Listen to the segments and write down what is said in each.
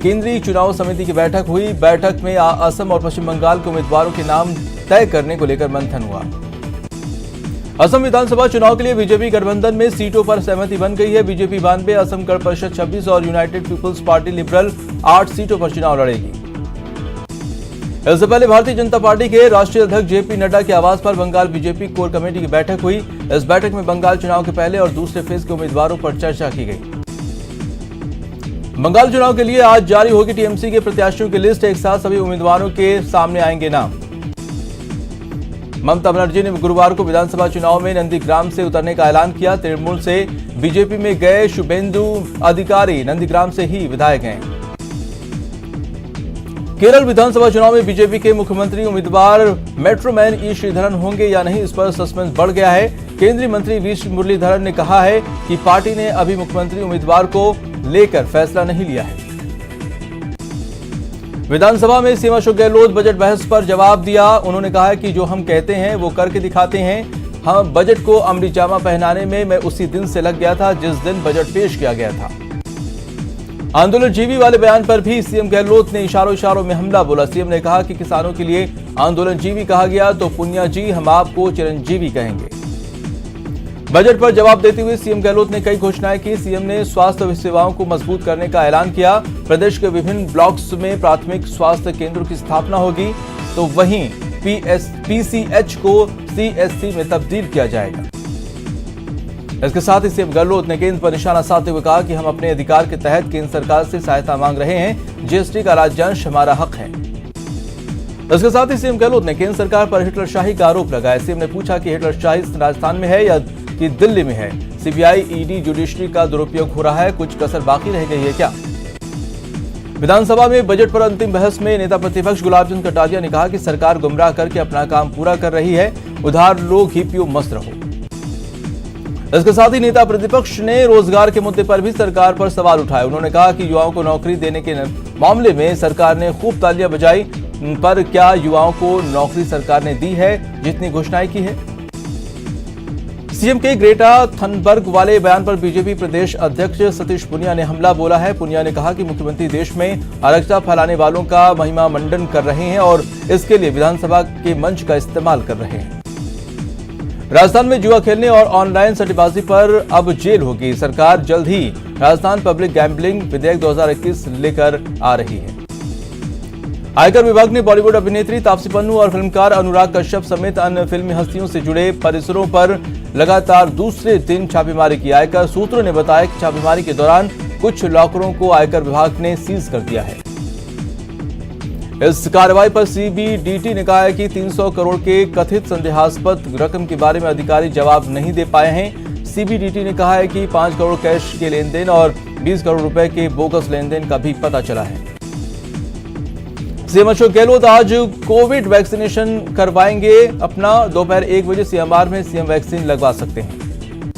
केंद्रीय चुनाव समिति की बैठक हुई। बैठक में असम और पश्चिम बंगाल के उम्मीदवारों के नाम तय करने को लेकर मंथन हुआ। असम विधानसभा चुनाव के लिए बीजेपी गठबंधन में सीटों पर सहमति बन गई है। बीजेपी 92, असम गण परिषद 26 और यूनाइटेड पीपुल्स पार्टी लिबरल 8 सीटों पर चुनाव लड़ेगी। इससे पहले भारतीय जनता पार्टी के राष्ट्रीय अध्यक्ष जेपी नड्डा के आवास पर बंगाल बीजेपी कोर कमेटी की बैठक हुई। इस बैठक में बंगाल चुनाव के पहले और दूसरे फेज के उम्मीदवारों पर चर्चा की गई। बंगाल चुनाव के लिए आज जारी होगी टीएमसी के प्रत्याशियों की लिस्ट। एक साथ सभी उम्मीदवारों के सामने आएंगे नाम। ममता बनर्जी ने गुरुवार को विधानसभा चुनाव में नंदीग्राम से उतरने का ऐलान किया। तृणमूल से बीजेपी में गए शुभेंदु अधिकारी नंदीग्राम से ही विधायक हैं। केरल विधानसभा चुनाव में बीजेपी के मुख्यमंत्री उम्मीदवार मेट्रोमैन ई श्रीधरन होंगे या नहीं, इस पर सस्पेंस बढ़ गया है। केंद्रीय मंत्री वी मुरलीधरन ने कहा है कि पार्टी ने अभी मुख्यमंत्री उम्मीदवार को लेकर फैसला नहीं लिया है। विधानसभा में सीएम अशोक गहलोत बजट बहस पर जवाब दिया। उन्होंने कहा है कि जो हम कहते हैं वो करके दिखाते हैं। हम बजट को अमली जामा पहनाने में मैं उसी दिन से लग गया था जिस दिन बजट पेश किया गया था। आंदोलनजीवी वाले बयान पर भी सीएम गहलोत ने इशारों में हमला बोला। सीएम ने कहा कि किसानों के लिए आंदोलनजीवी कहा गया तो पुनिया जी हम आपको चिरंजीवी कहेंगे। बजट पर जवाब देते हुए सीएम गहलोत ने कई घोषणाएं की। सीएम ने स्वास्थ्य सेवाओं को मजबूत करने का ऐलान किया। प्रदेश के विभिन्न ब्लॉक्स में प्राथमिक स्वास्थ्य केंद्रों की स्थापना होगी तो वहीं पीसीएच को सीएससी में तब्दील किया जाएगा। इसके साथ ही सीएम गहलोत ने केंद्र पर निशाना साधते हुए कहा कि हम अपने अधिकार के तहत केंद्र सरकार से सहायता मांग रहे हैं। जीएसटी का राज्यांश हमारा हक है। इसके साथ ही सीएम गहलोत ने केंद्र सरकार पर हिटलरशाही का आरोप लगाया। सीएम ने पूछा कि हिटलरशाही राजस्थान में है या कि दिल्ली में है। सीबीआई ईडी जुडिशरी का दुरुपयोग हो रहा है, कुछ कसर बाकी रह गई है क्या? विधानसभा में बजट पर अंतिम बहस में नेता प्रतिपक्ष गुलाबचंद कटारिया ने कहा कि सरकार गुमराह करके अपना काम पूरा कर रही है। उधार लो, घी पियो, मस्त रहो। इसके साथ ही नेता प्रतिपक्ष ने रोजगार के मुद्दे पर भी सरकार पर सवाल उठाए। उन्होंने कहा कि युवाओं को नौकरी देने के मामले में सरकार ने खूब तालियां बजाई, पर क्या युवाओं को नौकरी सरकार ने दी है जितनी घोषणाएं की है? सीएम के ग्रेटा थनबर्ग वाले बयान पर बीजेपी प्रदेश अध्यक्ष सतीश पुनिया ने हमला बोला है। पुनिया ने कहा कि मुख्यमंत्री देश में अराजकता फैलाने वालों का महिमा मंडन कर रहे हैं और इसके लिए विधानसभा के मंच का इस्तेमाल कर रहे हैं। राजस्थान में जुआ खेलने और ऑनलाइन सट्टेबाजी पर अब जेल होगी। सरकार जल्द ही राजस्थान पब्लिक गैम्बलिंग विधेयक 2021 लेकर आ रही है। आयकर विभाग ने बॉलीवुड अभिनेत्री तापसी पन्नू और फिल्मकार अनुराग कश्यप समेत अन्य फिल्मी हस्तियों से जुड़े परिसरों पर लगातार दूसरे दिन छापेमारी की। आयकर सूत्रों ने बताया कि छापेमारी के दौरान कुछ लॉकरों को आयकर विभाग ने सीज कर दिया है। इस कार्रवाई पर सीबीडीटी ने कहा है कि 300 करोड़ के कथित संदेहास्पद रकम के बारे में अधिकारी जवाब नहीं दे पाए हैं। सीबीडीटी ने कहा है कि 5 करोड़ कैश के लेन देन और 20 करोड़ रुपए के बोगस लेन देन का भी पता चला है। सीएम अशोक गहलोत आज कोविड वैक्सीनेशन करवाएंगे अपना। दोपहर 1 बजे सीएमआर में सीएम वैक्सीन लगवा सकते हैं।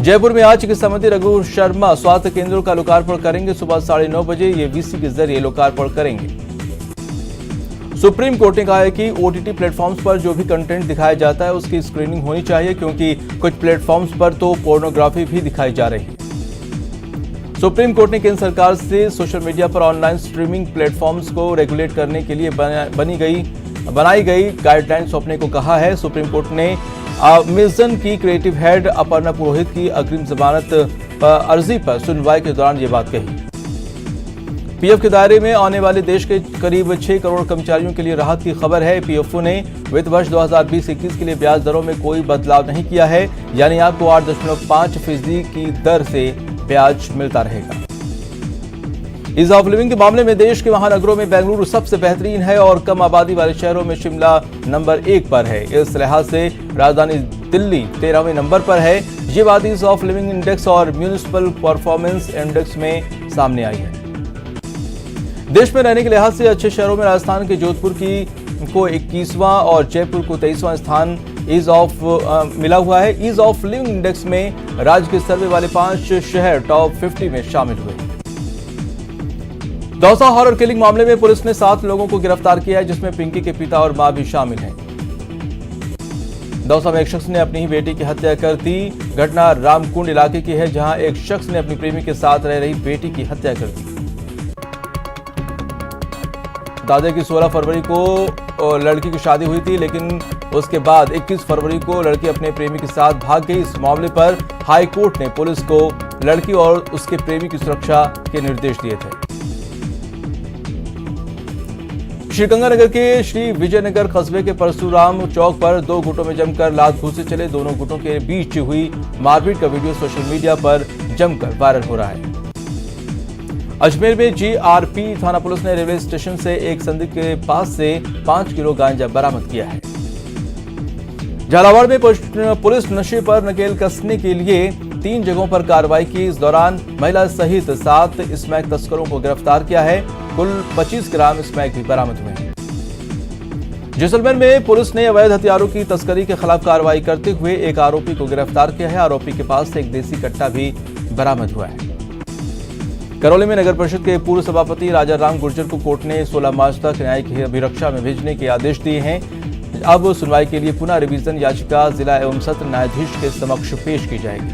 जयपुर में आज चिकित्सा मंत्री रघु शर्मा स्वास्थ्य केंद्रों का लोकार्पण करेंगे। सुबह 9:30 बजे ये वीसी के जरिए लोकार्पण करेंगे। सुप्रीम कोर्ट ने कहा है कि ओटीटी प्लेटफॉर्म्स पर जो भी कंटेंट दिखाया जाता है उसकी स्क्रीनिंग होनी चाहिए, क्योंकि कुछ प्लेटफॉर्म्स पर तो पोर्नोग्राफी भी दिखाई जा रही है। सुप्रीम कोर्ट ने केंद्र सरकार से सोशल मीडिया पर ऑनलाइन स्ट्रीमिंग प्लेटफॉर्म्स को रेगुलेट करने के लिए बनाई गई गाइडलाइन सौंपने को कहा है। सुप्रीम कोर्ट ने अमेजन की क्रिएटिव हेड अपर्णा पुरोहित की अग्रिम जमानत अर्जी पर सुनवाई के दौरान ये बात कही। पीएफ के दायरे में आने वाले देश के करीब 6 करोड़ कर्मचारियों के लिए राहत की खबर है। पीएफओ ने वित्त वर्ष 2020-21 के लिए ब्याज दरों में कोई बदलाव नहीं किया है, यानी आपको 8.5% की दर से ब्याज मिलता रहेगा। ईज ऑफ लिविंग के मामले में देश के महानगरों में बेंगलुरु सबसे बेहतरीन है और कम आबादी वाले शहरों में शिमला नंबर 1 पर है। इस लिहाज से राजधानी दिल्ली 13वें नंबर पर है। ये बात ईज ऑफ लिविंग इंडेक्स और म्यूनिसिपल परफॉर्मेंस इंडेक्स में सामने आई है। देश में रहने के लिहाज से अच्छे शहरों में राजस्थान के जोधपुर को 21वां और जयपुर को 23वां स्थान ईज ऑफ मिला हुआ है। ईज ऑफ लिविंग इंडेक्स में राज्य के सर्वे वाले 5 शहर टॉप 50 में शामिल हुए। दौसा हॉरर किलिंग मामले में पुलिस ने 7 लोगों को गिरफ्तार किया है, जिसमें पिंकी के पिता और मां भी शामिल हैं। दौसा में एक शख्स ने अपनी ही बेटी की हत्या कर दी। घटना रामकुंड इलाके की है, जहां एक शख्स ने अपनी प्रेमी के साथ रह रही बेटी की हत्या कर दी। दादे की 16 फरवरी को लड़की की शादी हुई थी, लेकिन उसके बाद 21 फरवरी को लड़की अपने प्रेमी के साथ भाग गई। इस मामले पर हाई कोर्ट ने पुलिस को लड़की और उसके प्रेमी की सुरक्षा के निर्देश दिए थे। श्रीगंगानगर के श्री विजयनगर कस्बे के परशुराम चौक पर दो गुटों में जमकर लात घूंसे चले। दोनों गुटों के बीच हुई मारपीट का वीडियो सोशल मीडिया पर जमकर वायरल हो रहा है। अजमेर में जीआरपी थाना पुलिस ने रेलवे स्टेशन से एक संदिग्ध के पास से 5 किलो गांजा बरामद किया है। झालावाड़ में पुलिस नशे पर नकेल कसने के लिए 3 जगहों पर कार्रवाई की। इस दौरान महिला सहित 7 स्मैक तस्करों को गिरफ्तार किया है। कुल 25 ग्राम स्मैक भी बरामद हुए हैं। जैसलमेर में पुलिस ने अवैध हथियारों की तस्करी के खिलाफ कार्रवाई करते हुए एक आरोपी को गिरफ्तार किया है। आरोपी के पास से एक देसी कट्टा भी बरामद हुआ है। करौली में नगर परिषद के पूर्व सभापति राजा राम गुर्जर को कोर्ट ने 16 मार्च तक न्यायिक अभिरक्षा में भेजने के आदेश दिए हैं। अब सुनवाई के लिए पुनः रिवीजन याचिका जिला एवं सत्र न्यायाधीश के समक्ष पेश की जाएगी।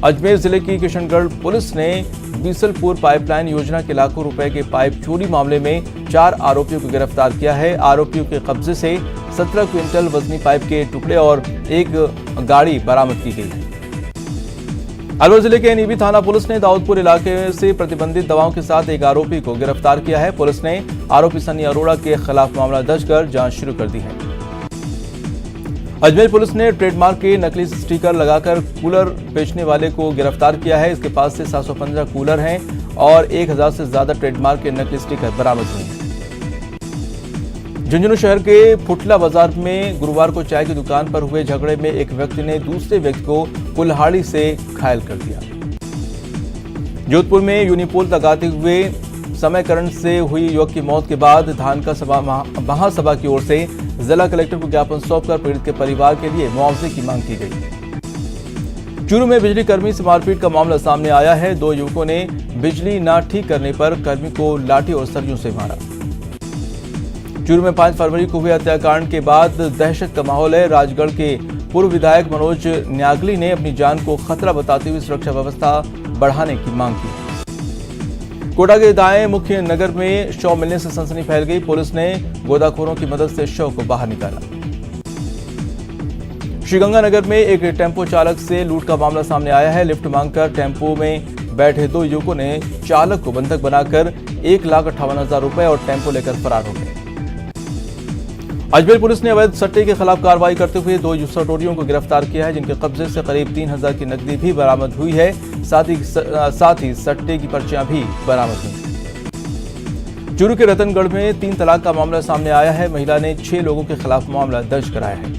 अजमेर जिले की किशनगढ़ पुलिस ने बीसलपुर पाइपलाइन योजना के लाखों रुपए के पाइप चोरी मामले में 4 आरोपियों को गिरफ्तार किया है। आरोपियों के कब्जे से 17 क्विंटल वजनी पाइप के टुकड़े और एक गाड़ी बरामद की गई है। अलवर जिले के एनईबी थाना पुलिस ने दाऊदपुर इलाके से प्रतिबंधित दवाओं के साथ एक आरोपी को गिरफ्तार किया है। पुलिस ने आरोपी सनी अरोड़ा के खिलाफ मामला दर्ज कर जांच शुरू कर दी है। अजमेर पुलिस ने ट्रेडमार्क के नकली स्टिकर लगाकर कूलर बेचने वाले को गिरफ्तार किया है। इसके पास से 715 कूलर हैं और 1000 से ज्यादा ट्रेडमार्क के नकली स्टिकर बरामद हुए हैं। झुंझुनू शहर के फुटला बाजार में गुरुवार को चाय की दुकान पर हुए झगड़े में एक व्यक्ति ने दूसरे व्यक्ति को कुल्हाड़ी से घायल कर दिया। जोधपुर में यूनिपोल लगाते हुए समयकरण से हुई युवक की मौत के बाद धान का महासभा की ओर से जिला कलेक्टर को ज्ञापन सौंपकर पीड़ित के परिवार के लिए मुआवजे की मांग की गई। चूरू में बिजली कर्मी से मारपीट का मामला सामने आया है। 2 युवकों ने बिजली न ठीक करने पर कर्मी को लाठी और सरियों से मारा। चूरू में 5 फरवरी को हुए हत्याकांड के बाद दहशत का माहौल है। राजगढ़ के पूर्व विधायक मनोज न्यागली ने अपनी जान को खतरा बताते हुए सुरक्षा व्यवस्था बढ़ाने की मांग की। कोटा के दाएं मुख्य नगर में शव मिलने से सनसनी फैल गई। पुलिस ने गोताखोरों की मदद से शव को बाहर निकाला। श्रीगंगानगर में एक टेम्पो चालक से लूट का मामला सामने आया है। लिफ्ट मांगकर टेम्पो में बैठे 2 युवकों ने चालक को बंधक बनाकर 1,58,000 रुपए और टेम्पो लेकर फरार हो गए। अजमेर पुलिस ने अवैध सट्टे के खिलाफ कार्रवाई करते हुए 2 सटोरियों को गिरफ्तार किया है, जिनके कब्जे से करीब 3,000 की नकदी भी बरामद हुई है। साथ ही सट्टे की पर्चियां भी बरामद हुई। चूरू के रतनगढ़ में 3 तलाक का मामला सामने आया है। महिला ने 6 लोगों के खिलाफ मामला दर्ज कराया है।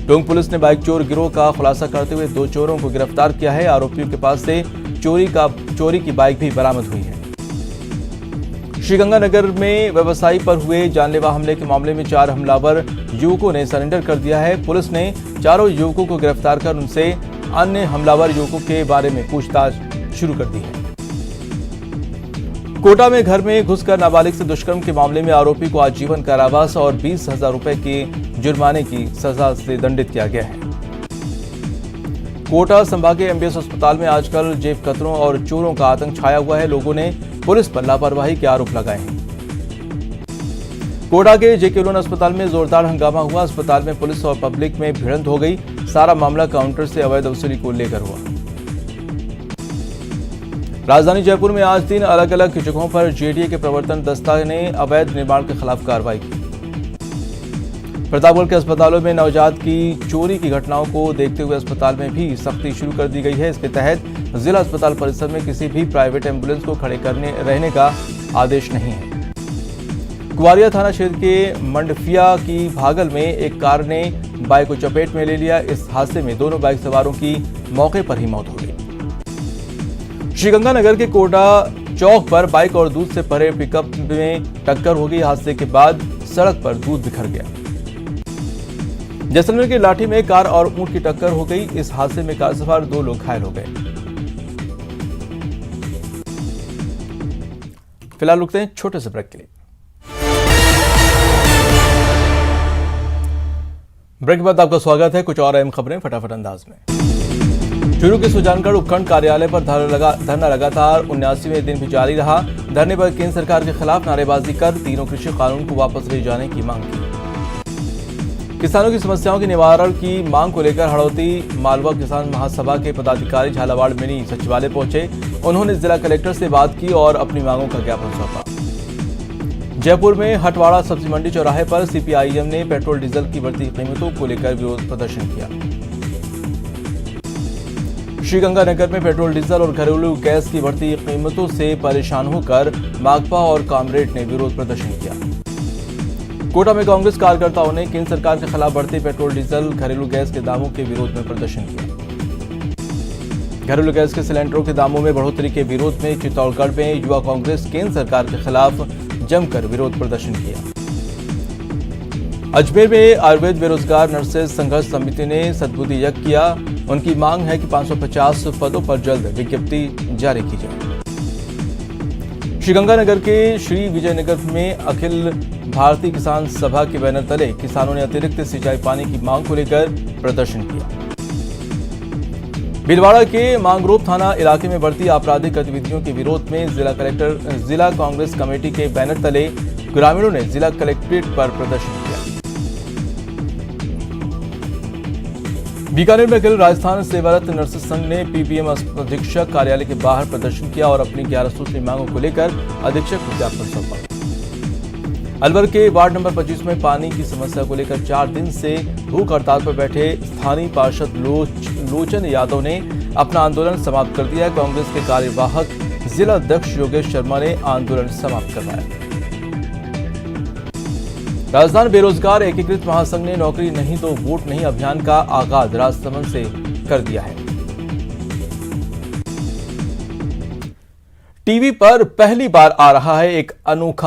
टोंक पुलिस ने बाइक चोर गिरोह का खुलासा करते हुए 2 चोरों को गिरफ्तार किया है। आरोपियों के पास से चोरी की बाइक भी बरामद हुई है। श्रीगंगानगर में व्यवसायी पर हुए जानलेवा हमले के मामले में 4 हमलावर युवकों ने सरेंडर कर दिया है। पुलिस ने चारों युवकों को गिरफ्तार कर उनसे अन्य हमलावर युवकों के बारे में पूछताछ शुरू कर दी है। कोटा में घर में घुसकर नाबालिग से दुष्कर्म के मामले में आरोपी को आजीवन कारावास और 20,000 रुपए के जुर्माने की सजा से दंडित किया गया है। कोटा संभाग के एमबीएस अस्पताल में आजकल जेब कतरों और चोरों का आतंक छाया हुआ है। लोगों ने पुलिस पर लापरवाही के आरोप लगाए हैं। कोटा के जेके लोन अस्पताल में जोरदार हंगामा हुआ। अस्पताल में पुलिस और पब्लिक में भिड़ंत हो गई। सारा मामला काउंटर से अवैध वसूली को लेकर हुआ। राजधानी जयपुर में आज 3 अलग अलग जगहों पर जेडीए के प्रवर्तन दस्ता ने अवैध निर्माण के खिलाफ कार्रवाई की। प्रतापगढ़ के अस्पतालों में नवजात की चोरी की घटनाओं को देखते हुए अस्पताल में भी सख्ती शुरू कर दी गई है। इसके तहत जिला अस्पताल परिसर में किसी भी प्राइवेट एम्बुलेंस को खड़े रहने का आदेश नहीं है। कुवारिया थाना क्षेत्र के मंडफिया की भागल में एक कार ने बाइक को चपेट में ले लिया। इस हादसे में दोनों बाइक सवारों की मौके पर ही मौत हो गई। श्रीगंगानगर के कोटा चौक पर बाइक और दूध से भरे पिकअप में टक्कर हो गई। हादसे के बाद सड़क पर दूध बिखर गया। जैसलमेर के लाठी में कार और ऊंट की टक्कर हो गई। इस हादसे में कार सवार 2 लोग घायल हो गए। फिलहाल रुकते हैं छोटे से ब्रेक के लिए। ब्रेक के बाद आपका स्वागत है। कुछ और अहम खबरें फटाफट अंदाज में। चूरू के सुजानगढ़ उपखंड कार्यालय पर धरना लगातार 79वें दिन भी जारी रहा। धरने पर केंद्र सरकार के खिलाफ नारेबाजी कर तीनों कृषि कानून को वापस ले जाने की मांग की। किसानों की समस्याओं के निवारण की मांग को लेकर हड़ौती मालवा किसान महासभा के पदाधिकारी झालावाड़ मिनी सचिवालय पहुंचे। उन्होंने जिला कलेक्टर से बात की और अपनी मांगों का ज्ञापन सौंपा। जयपुर में हटवाड़ा सब्जी मंडी चौराहे पर सीपीआईएम ने पेट्रोल डीजल की बढ़ती कीमतों को लेकर विरोध प्रदर्शन किया। श्रीगंगानगर में पेट्रोल डीजल और घरेलू गैस की बढ़ती कीमतों से परेशान होकर माकपा और कामरेड ने विरोध प्रदर्शन किया। कोटा में कांग्रेस कार्यकर्ताओं ने केंद्र सरकार के खिलाफ बढ़ते पेट्रोल डीजल घरेलू गैस के दामों के विरोध में प्रदर्शन किया। घरेलू गैस के सिलेंडरों के दामों में बढ़ोतरी के विरोध में चित्तौड़गढ़ में युवा कांग्रेस केंद्र सरकार के खिलाफ जमकर विरोध प्रदर्शन किया। अजमेर में आयुर्वेद बेरोजगार नर्सेज संघर्ष समिति ने सद्बुद्धि यज्ञ किया। उनकी मांग है कि 550 पदों पर जल्द विज्ञप्ति जारी की जाए। श्रीगंगानगर के श्री विजयनगर में अखिल भारतीय किसान सभा के बैनर तले किसानों ने अतिरिक्त सिंचाई पानी की मांग को लेकर प्रदर्शन किया। भीलवाड़ा के मांगरोप थाना इलाके में बढ़ती आपराधिक गतिविधियों के विरोध में जिला कांग्रेस कमेटी के बैनर तले ग्रामीणों ने जिला कलेक्ट्रेट पर प्रदर्शन किया। बीकानेर में अखिल राजस्थान सेवारत नर्सेज संघ ने पीबीएम अधीक्षक कार्यालय के बाहर प्रदर्शन किया और अपनी 11 सूत्री मांगों को लेकर अधीक्षक को ज्ञापन सौंपा। अलवर के वार्ड नंबर 25 में पानी की समस्या को लेकर 4 दिन से भूख हड़ताल पर बैठे स्थानीय पार्षद लोचन यादव ने अपना आंदोलन समाप्त कर दिया। कांग्रेस के कार्यवाहक जिला अध्यक्ष योगेश शर्मा ने आंदोलन समाप्त करवाया। राजस्थान बेरोजगार एकीकृत महासंघ ने नौकरी नहीं तो वोट नहीं अभियान का आगाज राजसमंद से कर दिया है। टीवी पर पहली बार आ रहा है एक अनोखा